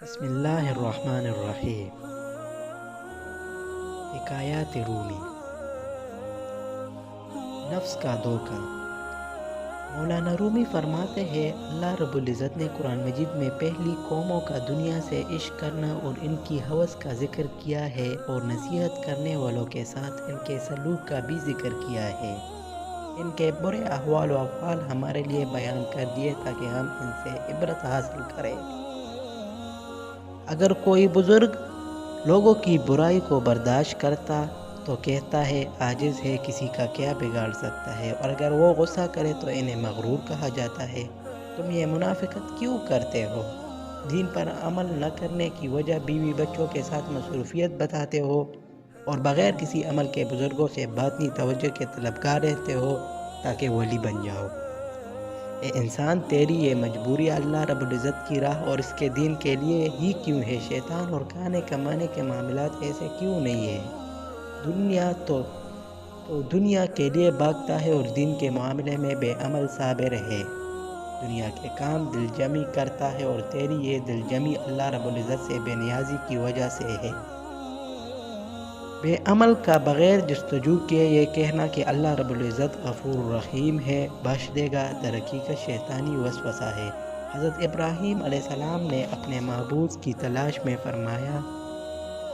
بسم اللہ الرحمن الرحیم۔ حکایات رومی۔ نفس کا دھوکہ۔ مولانا رومی فرماتے ہیں، اللہ رب العزت نے قرآن مجید میں پہلی قوموں کا دنیا سے عشق کرنا اور ان کی ہوس کا ذکر کیا ہے، اور نصیحت کرنے والوں کے ساتھ ان کے سلوک کا بھی ذکر کیا ہے۔ ان کے برے احوال و افعال ہمارے لیے بیان کر دیے تاکہ ہم ان سے عبرت حاصل کریں۔ اگر کوئی بزرگ لوگوں کی برائی کو برداشت کرتا تو کہتا ہے عاجز ہے، کسی کا کیا بگاڑ سکتا ہے، اور اگر وہ غصہ کرے تو انہیں مغرور کہا جاتا ہے۔ تم یہ منافقت کیوں کرتے ہو؟ دین پر عمل نہ کرنے کی وجہ بیوی بچوں کے ساتھ مصروفیت بتاتے ہو، اور بغیر کسی عمل کے بزرگوں سے باطنی توجہ کے طلبگار رہتے ہو تاکہ ولی بن جاؤ۔ اے انسان، تیری یہ مجبوری اللہ رب العزت کی راہ اور اس کے دین کے لیے ہی کیوں ہے؟ شیطان اور کھانے کمانے کے معاملات ایسے کیوں نہیں ہیں؟ دنیا تو دنیا کے لیے بھاگتا ہے اور دین کے معاملے میں بے عمل صابر ہے۔ دنیا کے کام دل جمی کرتا ہے، اور تیری یہ دل جمی اللہ رب العزت سے بے نیازی کی وجہ سے ہے۔ بے عمل کا بغیر جستجو کیے یہ کہنا کہ اللہ رب العزت غفور الرحیم ہے بخش دے گا، در حقیقت شیطانی وسوسہ ہے۔ حضرت ابراہیم علیہ السلام نے اپنے معبود کی تلاش میں فرمایا،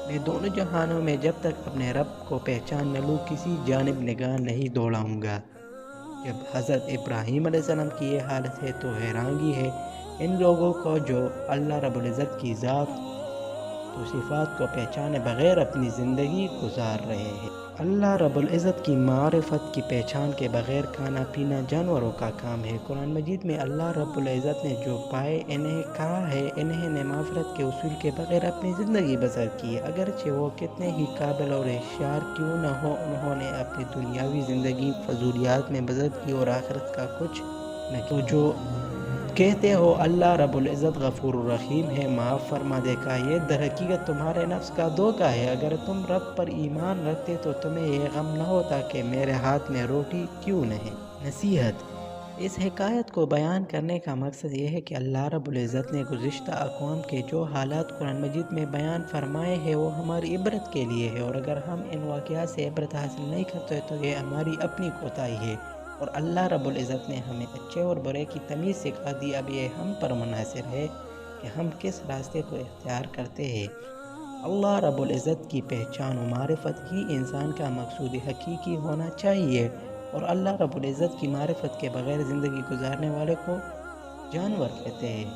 میں دونوں جہانوں میں جب تک اپنے رب کو پہچان نہ لوں کسی جانب نگاہ نہیں دوڑاؤں گا۔ جب حضرت ابراہیم علیہ السلام کی یہ حالت ہے تو حیرانگی ہے ان لوگوں کو جو اللہ رب العزت کی ذات و صفات کو پہچانے بغیر اپنی زندگی گزار رہے ہیں۔ اللہ رب العزت کی معرفت کی پہچان کے بغیر کھانا پینا جانوروں کا کام ہے۔ قرآن مجید میں اللہ رب العزت نے جو پائے انہیں کہا ہے، انہیں نے مغفرت کے اصول کے بغیر اپنی زندگی بسر کی ہے۔ اگرچہ وہ کتنے ہی قابل اور ہوشیار کیوں نہ ہو، انہوں نے اپنی دنیاوی زندگی فضولیات میں بسر کی اور آخرت کا کچھ نہ کیا۔ تو جو کہتے ہو اللہ رب العزت غفور الرحیم ہے، معاف فرما دے گا، یہ در حقیقت تمہارے نفس کا دھوکہ ہے۔ اگر تم رب پر ایمان رکھتے تو تمہیں یہ غم نہ ہوتا کہ میرے ہاتھ میں روٹی کیوں نہیں۔ نصیحت۔ اس حکایت کو بیان کرنے کا مقصد یہ ہے کہ اللہ رب العزت نے گزشتہ اقوام کے جو حالات قرآن مجید میں بیان فرمائے ہیں وہ ہماری عبرت کے لیے ہے، اور اگر ہم ان واقعات سے عبرت حاصل نہیں کرتے تو یہ ہماری اپنی کوتاہی ہے، اور اللہ رب العزت نے ہمیں اچھے اور برے کی تمیز سکھا دی۔ اب یہ ہم پر منحصر ہے کہ ہم کس راستے کو اختیار کرتے ہیں۔ اللہ رب العزت کی پہچان و معرفت ہی انسان کا مقصود حقیقی ہونا چاہیے، اور اللہ رب العزت کی معرفت کے بغیر زندگی گزارنے والے کو جانور کہتے ہیں۔